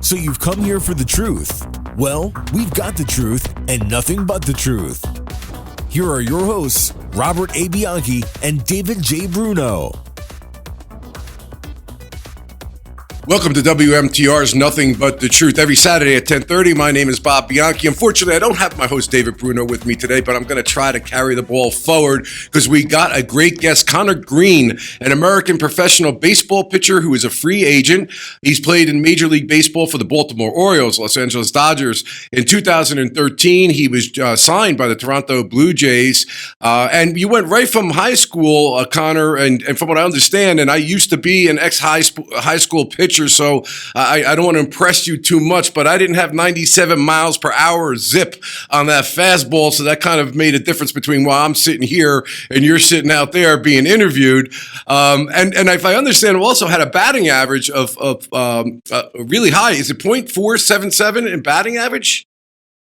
So you've come here for the truth. Well, we've got the truth and nothing but the truth. Here are your hosts, Robert A. Bianchi and David J. Bruno. Welcome to WMTR's Nothing But the Truth. Every Saturday at 10:30, my name is Bob Bianchi. Unfortunately, I don't have my host David Bruno with me today, but I'm going to try to carry the ball forward because we got a great guest, Greene, an American professional baseball pitcher who is a free agent. He's played in Major League Baseball for the Baltimore Orioles, Los Angeles Dodgers. In 2013, he was signed by the Toronto Blue Jays. And you went right from high school, Connor, and from what I understand, and I used to be an ex-high school pitcher, so I don't want to impress you too much, but I didn't have 97 miles per hour zip on that fastball, so that kind of made a difference between why I'm sitting here and you're sitting out there being interviewed. And if I understand, we also had a batting average of really high. Is it .477 in batting average?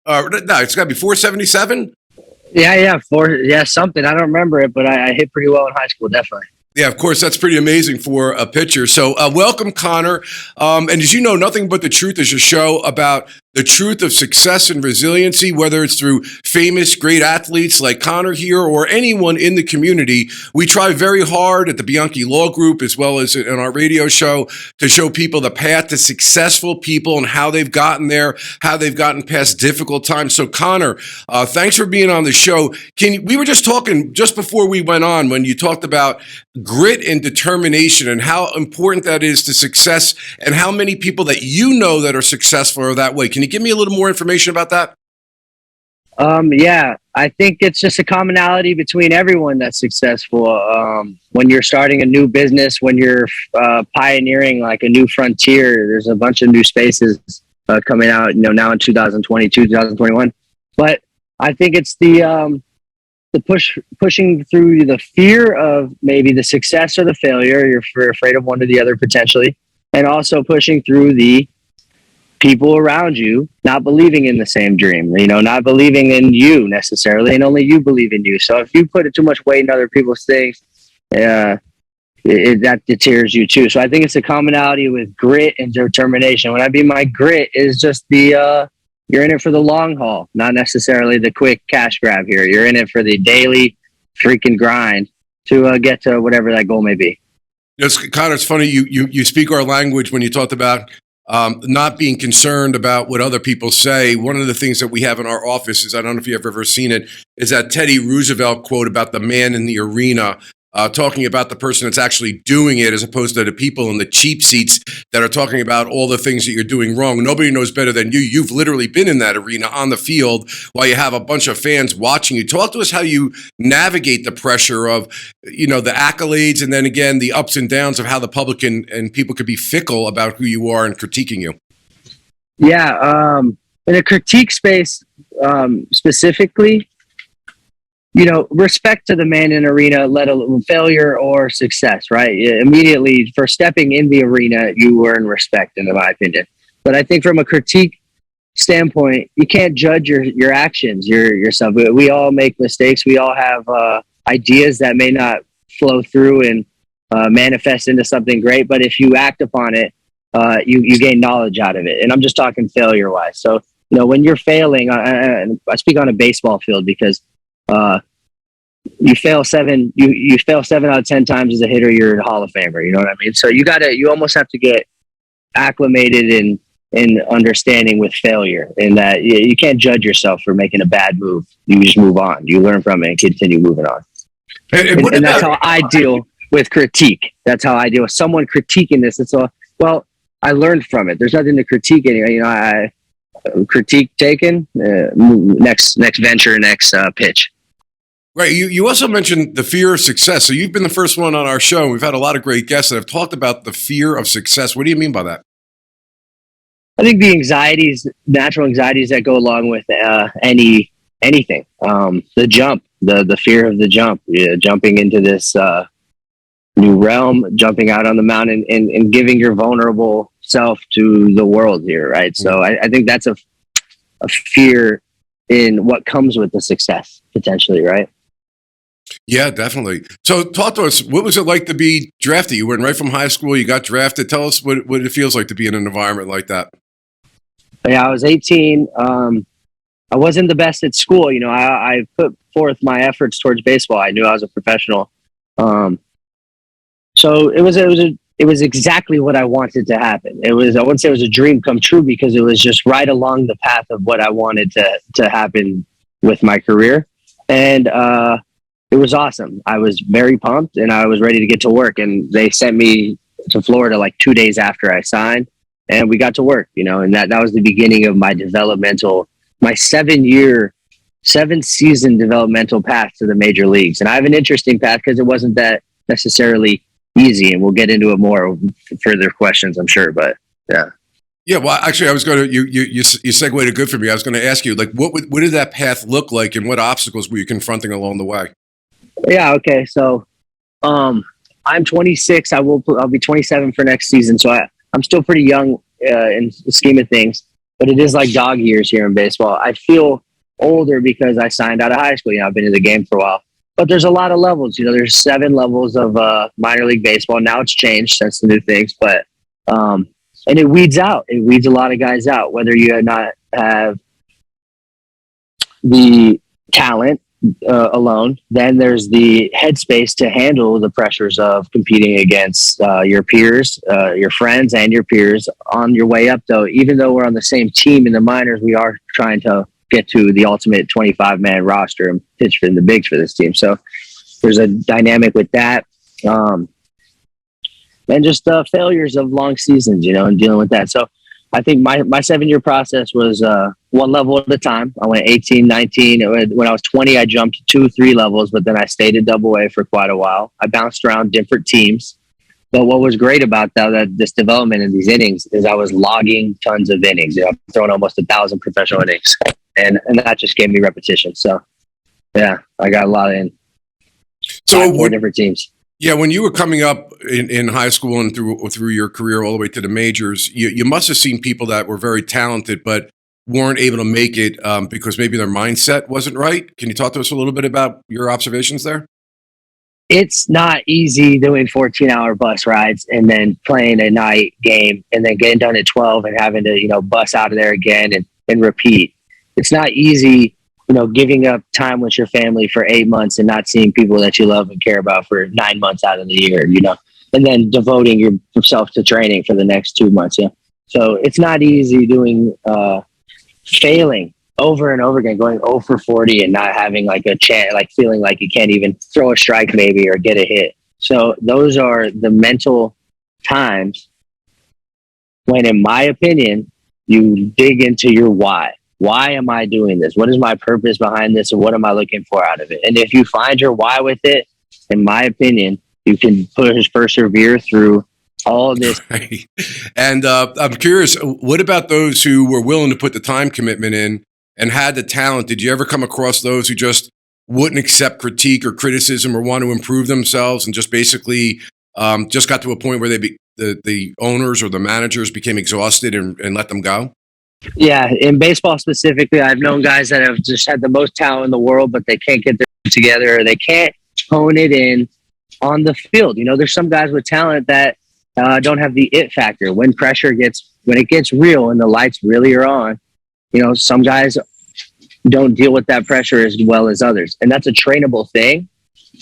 No, it's got to be 477. Yeah, something. I don't remember it, but I hit pretty well in high school, definitely. Yeah, of course, that's pretty amazing for a pitcher. So welcome, Connor. And as you know, Nothing But the Truth is a show about the truth of success and resiliency, whether it's through famous, great athletes like Connor here or anyone in the community. We try very hard at the Bianchi Law Group, as well as in our radio show, to show people the path to successful people and how they've gotten there, how they've gotten past difficult times. So, Connor, thanks for being on the show. We were just talking just before we went on when you talked about grit and determination and how important that is to success and how many people that you know that are successful are that way. Can you give me a little more information about that? Yeah, I think it's just a commonality between everyone that's successful. When you're starting a new business, when you're pioneering like a new frontier, there's a bunch of new spaces coming out, now in 2022, 2021. But I think it's the pushing through the fear of maybe the success or the failure. You're afraid of one or the other potentially, and also pushing through the people around you not believing in the same dream, not believing in you necessarily, and only you believe in you. So if you put too much weight in other people's things, that deters you too. So I think it's a commonality with grit and determination. When I mean my grit is just you're in it for the long haul, not necessarily the quick cash grab here. You're in it for the daily freaking grind to get to whatever that goal may be. Connor, it's funny you speak our language when you talked about not being concerned about what other people say. One of the things that we have in our office is, I don't know if you've ever seen it, is that Teddy Roosevelt quote about the man in the arena, talking about the person that's actually doing it as opposed to the people in the cheap seats that are talking about all the things that you're doing wrong. Nobody knows better than you. You've literally been in that arena on the field while you have a bunch of fans watching you. Talk to us how you navigate the pressure of, the accolades and then again, the ups and downs of how the public and people could be fickle about who you are and critiquing you. Yeah. In a critique space, specifically, respect to the man in arena, let alone failure or success, right? Immediately for stepping in the arena, you earn respect, in my opinion. But I think from a critique standpoint, you can't judge your actions, yourself. We all make mistakes. We all have ideas that may not flow through and manifest into something great. But if you act upon it, you gain knowledge out of it. And I'm just talking failure wise. So, when you're failing, I speak on a baseball field because you fail 7 out of 10 times as a hitter, you're a Hall of Famer. You know what I mean? So you almost have to get acclimated in understanding with failure, in that you can't judge yourself for making a bad move. You just move on. You learn from it and continue moving on. And that's how I deal with critique. That's how I deal with someone critiquing this. It's I learned from it. There's nothing to critique anyway. I critique taken, next venture, next pitch. Right. You also mentioned the fear of success. So you've been the first one on our show. We've had a lot of great guests that have talked about the fear of success. What do you mean by that? I think the natural anxieties that go along with anything. The jump, the fear of the jump, jumping into this new realm, jumping out on the mountain and giving your vulnerable self to the world here, right? So I think that's a fear in what comes with the success, potentially, right? Yeah, definitely. So talk to us, what was it like to be drafted? You went right from high school, you got drafted. Tell us what it feels like to be in an environment like that. Yeah, I was 18. I wasn't the best at school. I put forth my efforts towards baseball. I knew I was a professional. So it was exactly what I wanted to happen. I wouldn't say it was a dream come true because it was just right along the path of what I wanted to happen with my career. And it was awesome. I was very pumped and I was ready to get to work. And they sent me to Florida like 2 days after I signed, and we got to work, and that was the beginning of my my 7-season developmental path to the major leagues. And I have an interesting path because it wasn't that necessarily easy, and we'll get into it more further questions, I'm sure. But yeah. Yeah, well, actually, I was going to you segued it good for me. I was going to ask you, like, what did that path look like, and what obstacles were you confronting along the way? Yeah. Okay. So, I'm 26. I'll be 27 for next season. So I'm still pretty young in the scheme of things, but it is like dog years here in baseball. I feel older because I signed out of high school. I've been in the game for a while. But there's a lot of levels. There's 7 levels of minor league baseball. Now it's changed since the new things, but and it weeds out. It weeds a lot of guys out, whether you not have the talent alone. Then there's the headspace to handle the pressures of competing against your peers, your friends, and your peers on your way up. Though, even though we're on the same team in the minors, we are trying to get to the ultimate 25-man roster and pitch in the bigs for this team. So there's a dynamic with that. And just failures of long seasons, and dealing with that. So I think my 7-year process was one level at a time. I went 18, 19. When I was 20, I jumped 2-3 levels, but then I stayed at Double-A for quite a while. I bounced around different teams. But what was great about this development in these innings is I was logging tons of innings. I'm throwing almost 1,000 professional innings. And that just gave me repetition. So, yeah, I got a lot in. So 4 different teams. Yeah, when you were coming up in high school and through your career all the way to the majors, you must have seen people that were very talented but weren't able to make it because maybe their mindset wasn't right. Can you talk to us a little bit about your observations there? It's not easy doing 14-hour bus rides and then playing a night game and then getting done at 12 and having to, bus out of there again and repeat. It's not easy, giving up time with your family for 8 months and not seeing people that you love and care about for 9 months out of the year, and then devoting yourself to training for the next 2 months. Yeah. So it's not easy doing, failing over and over again, going 0 for 40 and not having like a chance, like feeling like you can't even throw a strike maybe or get a hit. So those are the mental times when, in my opinion, you dig into your why. Why am I doing this? What is my purpose behind this? And what am I looking for out of it? And if you find your why with it, in my opinion, you can persevere through all of this. Right. And I'm curious, what about those who were willing to put the time commitment in and had the talent? Did you ever come across those who just wouldn't accept critique or criticism or want to improve themselves and just basically just got to a point where the owners or the managers became exhausted and let them go? Yeah, in baseball specifically, I've known guys that have just had the most talent in the world, but they can't get their together, or they can't hone it in on the field. There's some guys with talent that don't have the it factor. When it gets real and the lights really are on, some guys don't deal with that pressure as well as others, and that's a trainable thing.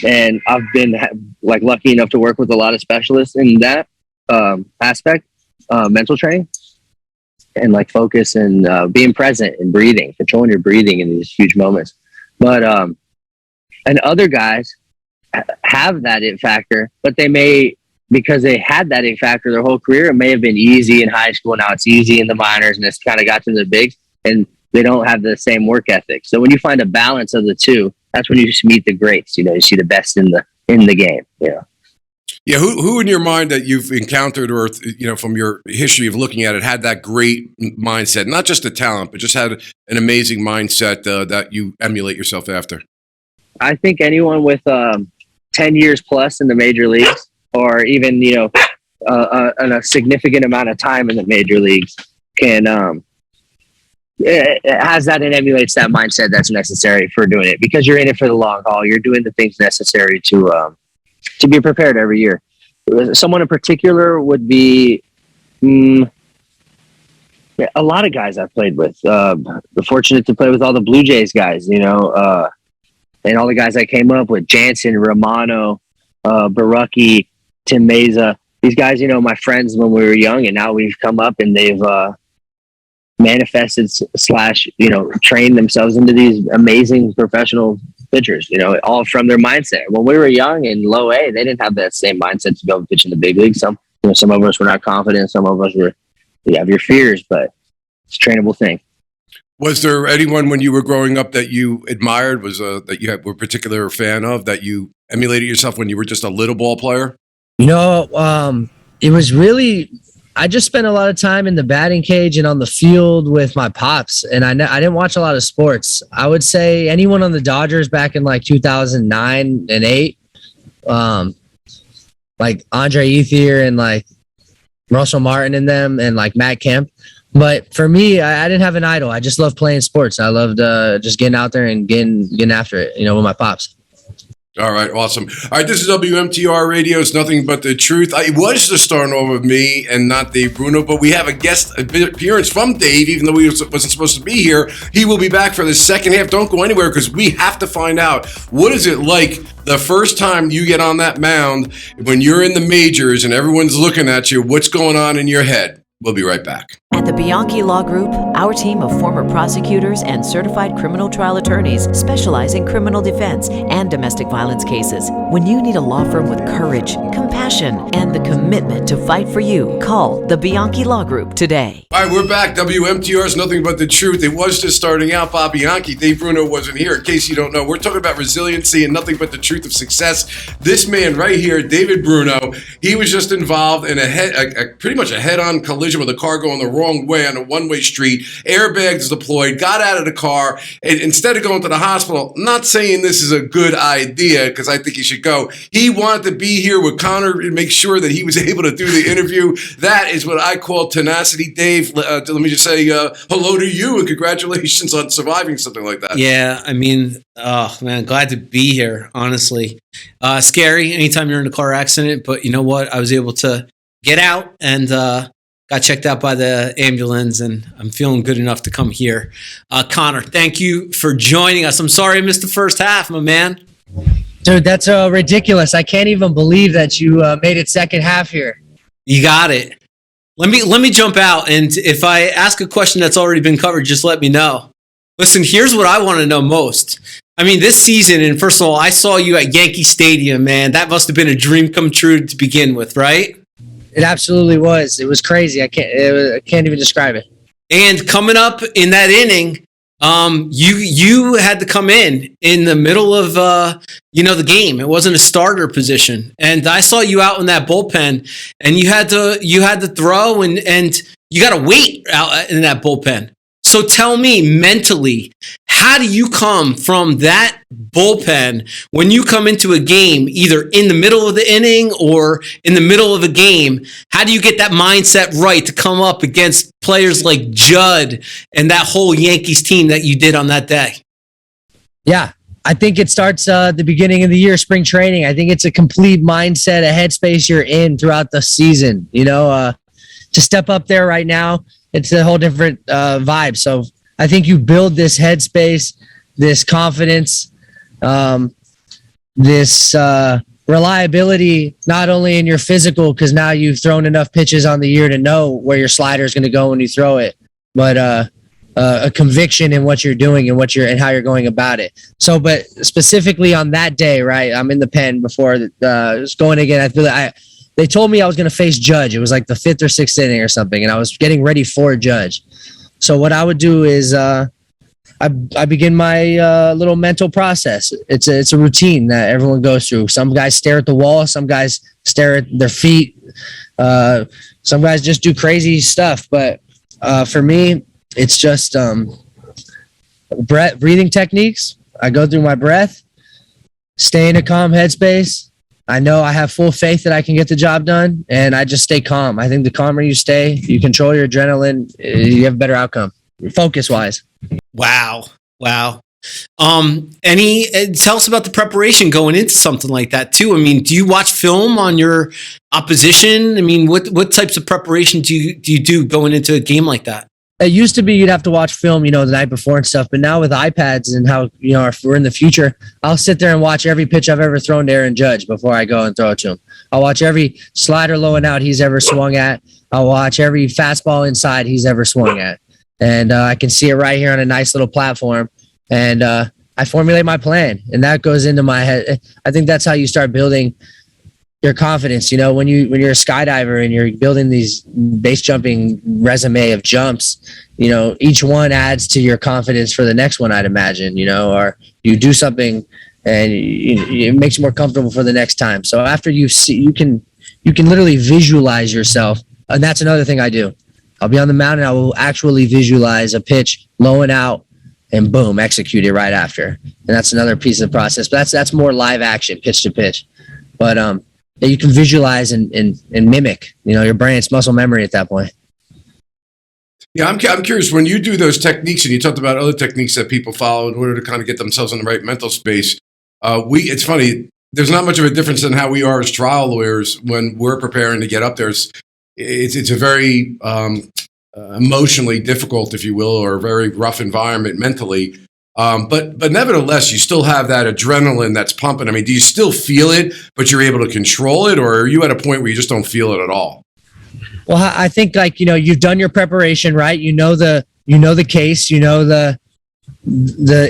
And I've been lucky enough to work with a lot of specialists in that aspect, mental training. And focus and being present and breathing, controlling your breathing in these huge moments. But and other guys have that it factor, but they may, because they had that it factor their whole career, it may have been easy in high school. Now it's easy in the minors, and it's kind of got to the bigs, and they don't have the same work ethic. So when you find a balance of the two, that's when you just meet the greats. You see the best in the game. Yeah, who in your mind that you've encountered or, from your history of looking at it, had that great mindset, not just the talent, but just had an amazing mindset that you emulate yourself after? I think anyone with 10 years plus in the major leagues, or even, a significant amount of time in the major leagues can, it has that and emulates that mindset that's necessary for doing it, because you're in it for the long haul. You're doing the things necessary to be prepared every year. Someone in particular would be Yeah, a lot of guys I played with. Fortunate to play with all the Blue Jays guys, and all the guys I came up with: Jansen, Romano, Barucki, Tim Meza. These guys, my friends when we were young, and now we've come up and they've manifested / trained themselves into these amazing professional pitchers. All from their mindset. When we were young in low A, they didn't have that same mindset to be able to pitch in the big league. Some of us were not confident. Some of us were. You have your fears, but it's a trainable thing. Was there anyone when you were growing up that you admired, that you were a particular fan of, that you emulated yourself when you were just a little ball player? It was really, I just spent a lot of time in the batting cage and on the field with my pops, and I didn't watch a lot of sports. I would say anyone on the Dodgers back in like 2009 and 8, like Andre Ethier and like Russell Martin and them, and like Matt Kemp. But for me, I didn't have an idol. I just loved playing sports. I loved just getting out there and getting after it, with my pops. All right, awesome. All right, this is WMTR Radio's Nothing But the Truth. It was the starting over with me and not Dave Bruno, but we have a guest appearance from Dave, even though he wasn't supposed to be here. He will be back for the second half. Don't go anywhere because we have to find out, what is it like the first time you get on that mound when you're in the majors and everyone's looking at you? What's going on in your head? We'll be right back. At the Bianchi Law Group, our team of former prosecutors and certified criminal trial attorneys specialize in criminal defense and domestic violence cases. When you need a law firm with courage, compassion, and the commitment to fight for you, call the Bianchi Law Group today. All right, we're back. WMTR's Nothing But the Truth. It was just starting out. Bob Bianchi, Dave Bruno wasn't here. In case you don't know, we're talking about resiliency and nothing but the truth of success. This man right here, David Bruno, he was just involved in pretty much a head-on collision with a car going the wrong way on a one-way street. Airbags deployed, got out of the car, and instead of going to the hospital, not saying this is a good idea because I think he should go, he wanted to be here with Connor and make sure that he was able to do the interview. That is what I call tenacity. Dave, let me just say hello to you and congratulations on surviving something like that. Yeah, oh man, glad to be here, honestly. Scary anytime you're in a car accident, but you know what? I was able to get out and got checked out by the ambulance, and I'm feeling good enough to come here. Connor, thank you for joining us. I'm sorry I missed the first half, my man. Dude, that's ridiculous. I can't even believe that you made it second half here. You got it. Let me jump out, and if I ask a question that's already been covered, just let me know. Listen, here's what I want to know most. This season, and first of all, I saw you at Yankee Stadium, man. That must have been a dream come true to begin with, right? It absolutely was. It was crazy. I can't even describe it. And coming up in that inning, you had to come in the middle of the game. It wasn't a starter position, and I saw you out in that bullpen, and you had to throw, and you got to wait out in that bullpen. So tell me mentally, how do you come from that bullpen when you come into a game, either in the middle of the inning or in the middle of a game? How do you get that mindset right to come up against players like Judd and that whole Yankees team that you did on that day? Yeah, I think it starts at the beginning of the year, spring training. I think it's a complete mindset, a headspace you're in throughout the season. To step up there right now, it's a whole different vibe. So I think you build this headspace, this confidence, this reliability, not only in your physical, because now you've thrown enough pitches on the year to know where your slider is going to go when you throw it, but a conviction in what you're doing and how you're going about it. So, but specifically on that day, right? I'm in the pen before it was going again. They told me I was going to face Judge. It was like the 5th or 6th inning or something, and I was getting ready for Judge. So what I would do is I begin my little mental process. It's a routine that everyone goes through. Some guys stare at the wall. Some guys stare at their feet. Some guys just do crazy stuff. But for me, it's just breathing techniques. I go through my breath, stay in a calm headspace. I know I have full faith that I can get the job done, and I just stay calm. I think the calmer you stay, you control your adrenaline, you have a better outcome, focus-wise. Wow. Tell us about the preparation going into something like that, too. Do you watch film on your opposition? What types of preparation do you do going into a game like that? It used to be you'd have to watch film, the night before and stuff. But now with iPads and how, if we're in the future, I'll sit there and watch every pitch I've ever thrown to Aaron Judge before I go and throw it to him. I'll watch every slider low and out he's ever swung at. I'll watch every fastball inside he's ever swung at. And I can see it right here on a nice little platform. And I formulate my plan, and that goes into my head. I think that's how you start building your confidence. When you're a skydiver and you're building these base jumping resume of jumps, each one adds to your confidence for the next one, I'd imagine, or you do something and it makes you more comfortable for the next time. So after you can literally visualize yourself. And that's another thing I do. I'll be on the mound and I will actually visualize a pitch low and out and boom, execute it right after. And that's another piece of the process, but that's more live action, pitch to pitch. But you can visualize and mimic, your brain's muscle memory at that point. Yeah, I'm curious, when you do those techniques, and you talked about other techniques that people follow in order to kind of get themselves in the right mental space. It's funny, there's not much of a difference in how we are as trial lawyers when we're preparing to get up there. It's a very emotionally difficult, if you will, or a very rough environment mentally. But nevertheless, you still have that adrenaline that's pumping. I mean, do you still feel it, but you're able to control it, or are you at a point where you just don't feel it at all? Well, I think you've done your preparation, right? You know the case, the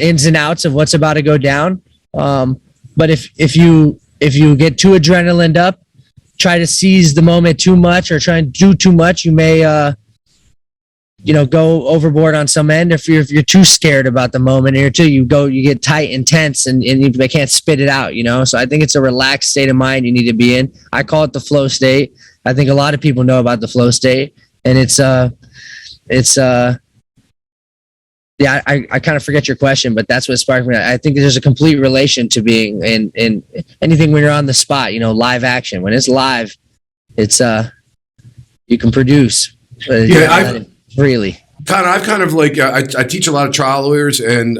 ins and outs of what's about to go down. But if you get too adrenalined up, try to seize the moment too much or try and do too much, you may go overboard on some end. If you're too scared about the moment or two, you get tight and tense and they can't spit it out, So I think it's a relaxed state of mind you need to be in. I call it the flow state. I think a lot of people know about the flow state, and yeah, I kind of forget your question, but that's what sparked me. I think there's a complete relation to being in anything when you're on the spot, live action. When it's live, it's you can produce. Really. I've kind of I teach a lot of trial lawyers, and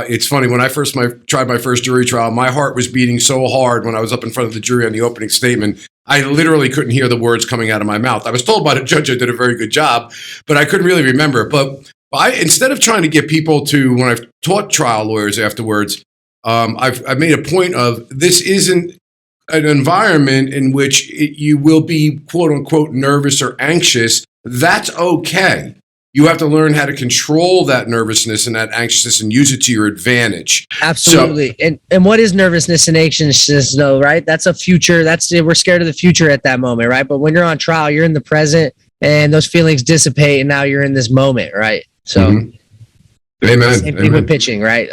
it's funny, when I first tried my first jury trial, my heart was beating so hard when I was up in front of the jury on the opening statement. I literally couldn't hear the words coming out of my mouth. I was told by the judge I did a very good job, but I couldn't really remember. But instead of trying to get people to, when I've taught trial lawyers afterwards, I've made a point of, this isn't an environment in which you will be quote unquote nervous or anxious. That's okay. You have to learn how to control that nervousness and that anxiousness and use it to your advantage. Absolutely. So, and what is nervousness and anxiousness, though, right? That's a future. We're scared of the future at that moment, right? But when you're on trial, you're in the present and those feelings dissipate and now you're in this moment, right? So Amen. Same thing with pitching, right?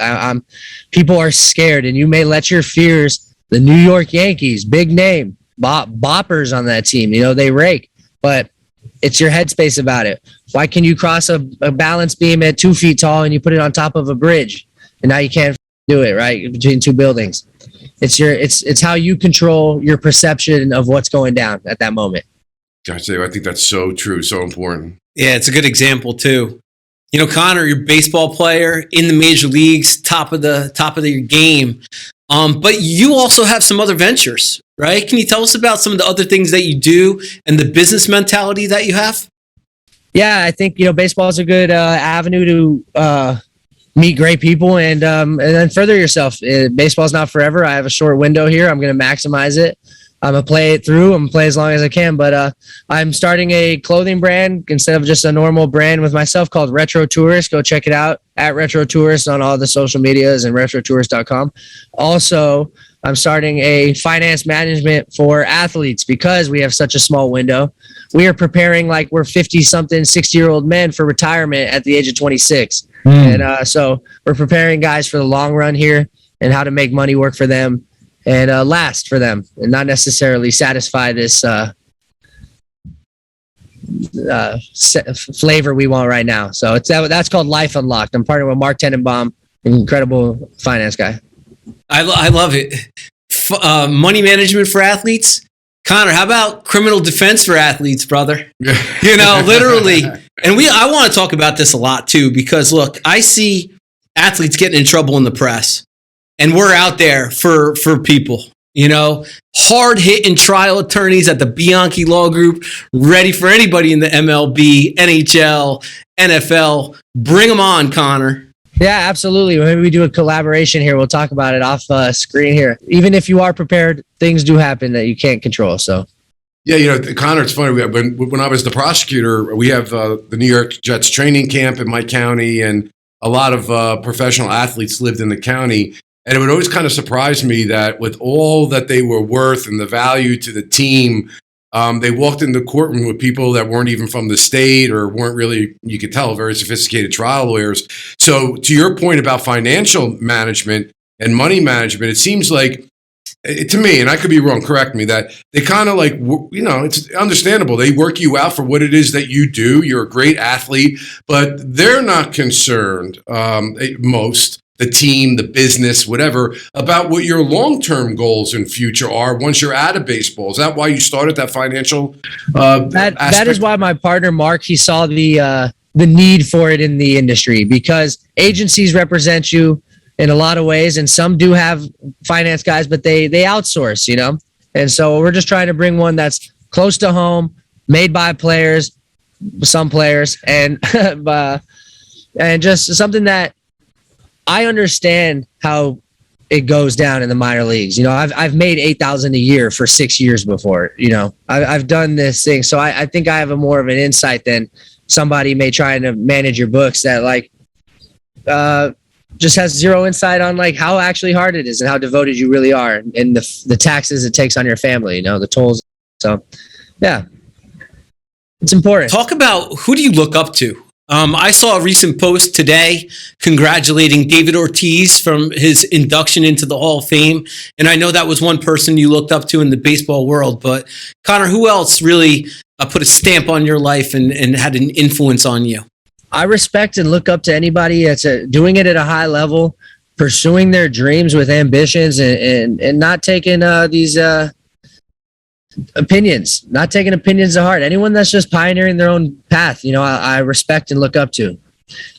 People are scared, and you may let your fears, the New York Yankees, big name, boppers on that team, they rake, but it's your headspace about it. Why can you cross a balance beam at 2 feet tall and you put it on top of a bridge and now you can't do it, right? Between two buildings. It's how you control your perception of what's going down at that moment. Gotcha. I think that's so true, so important. Yeah, it's a good example too. Connor, you're a baseball player in the major leagues, top of your game. But you also have some other ventures, right? Can you tell us about some of the other things that you do and the business mentality that you have? Yeah, I think, baseball is a good avenue to meet great people and then further yourself. Baseball's not forever. I have a short window here. I'm going to maximize it. I'm going to play it through. I'm going to play as long as I can. But I'm starting a clothing brand instead of just a normal brand with myself called Retro Tourist. Go check it out at Retro Tourist on all the social medias and retrotourist.com. Also, I'm starting a finance management for athletes because we have such a small window. We are preparing like we're 50-something, 60-year-old men for retirement at the age of 26. And so we're preparing guys for the long run here and how to make money work for them and last for them and not necessarily satisfy this flavor we want right now. So that's called Life Unlocked. I'm partnering with Mark Tenenbaum, an incredible finance guy. I love it. Money management for athletes. Connor, how about criminal defense for athletes, brother? Literally. And I want to talk about this a lot too, because look, I see athletes getting in trouble in the press and we're out there for people, hard hitting trial attorneys at the Bianchi Law Group, ready for anybody in the MLB, NHL, NFL. Bring them on, Connor. Yeah, absolutely. Maybe we do a collaboration here. We'll talk about it off screen here. Even if you are prepared, things do happen that you can't control. So, yeah, Connor, it's funny. When I was the prosecutor, we have the New York Jets training camp in my county, and a lot of professional athletes lived in the county. And it would always kind of surprise me that with all that they were worth and the value to the team, they walked in the courtroom with people that weren't even from the state or weren't really, you could tell, very sophisticated trial lawyers. So to your point about financial management and money management, it seems like, to me, and I could be wrong, correct me, that they kind of it's understandable. They work you out for what it is that you do. You're a great athlete, but they're not concerned, most, the team, the business, whatever, about what your long-term goals and future are once you're out of baseball. Is that why you started that financial that is why my partner, Mark, he saw the need for it in the industry, because agencies represent you in a lot of ways, and some do have finance guys, but they outsource, And so we're just trying to bring one that's close to home, made by players, some players, and and just something that I understand how it goes down in the minor leagues. I've made $8,000 a year for 6 years before. I've done this thing, so I think I have more of an insight than somebody may try to manage your books that just has zero insight on how actually hard it is and how devoted you really are, and the taxes it takes on your family. The tolls. So, yeah, it's important. Talk about, who do you look up to? I saw a recent post today congratulating David Ortiz from his induction into the Hall of Fame. And I know that was one person you looked up to in the baseball world. But Connor, who else really put a stamp on your life and had an influence on you? I respect and look up to anybody that's doing it at a high level, pursuing their dreams with ambitions, and not taking these opinions, not taking opinions to heart. Anyone that's just pioneering their own path, I respect and look up to.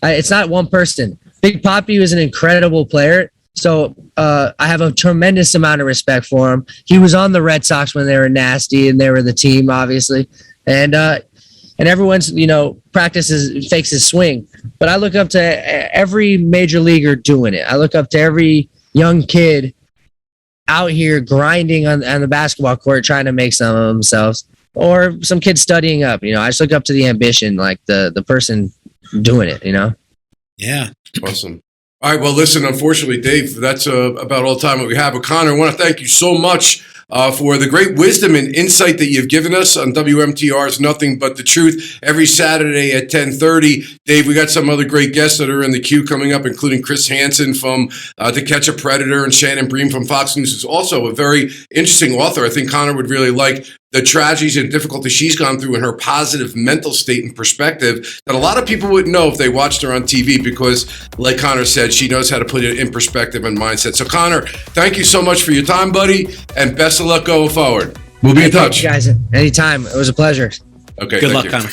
It's not one person. Big Papi was an incredible player, so I have a tremendous amount of respect for him. He was on the Red Sox when they were nasty, and they were the team, obviously. And everyone's, fakes his swing. But I look up to every major leaguer doing it. I look up to every young kid out here grinding on the basketball court, trying to make some of themselves, or some kids studying up. I just look up to the ambition, the person doing it. Yeah, awesome. All right, well, listen, unfortunately, Dave, that's about all the time that we have. But Connor, I want to thank you so much for the great wisdom and insight that you've given us on WMTR's Nothing But the Truth every Saturday at 10:30. Dave, we got some other great guests that are in the queue coming up, including Chris Hansen from To Catch a Predator and Shannon Bream from Fox News, who's also a very interesting author. I think Connor would really like the tragedies and difficulties she's gone through and her positive mental state and perspective that a lot of people wouldn't know if they watched her on TV, because, like Connor said, she knows how to put it in perspective and mindset. So, Connor, thank you so much for your time, buddy, and best of luck going forward. We'll be in touch. Thank you guys, anytime. It was a pleasure. Okay. Good luck, Connor.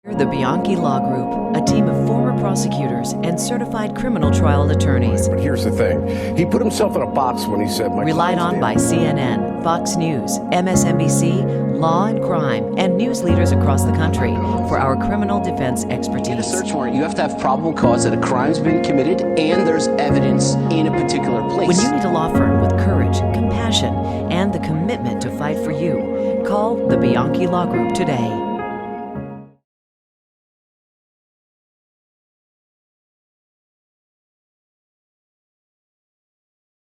The Bianchi Law Group, a team of former prosecutors and certified criminal trial attorneys. But here's the thing. He put himself in a box when he said... Relied on by CNN, Fox News, MSNBC, Law and Crime, and news leaders across the country for our criminal defense expertise. In a search warrant, you have to have probable cause that a crime's been committed and there's evidence in a particular place. When you need a law firm with courage, compassion, and the commitment to fight for you, call the Bianchi Law Group today.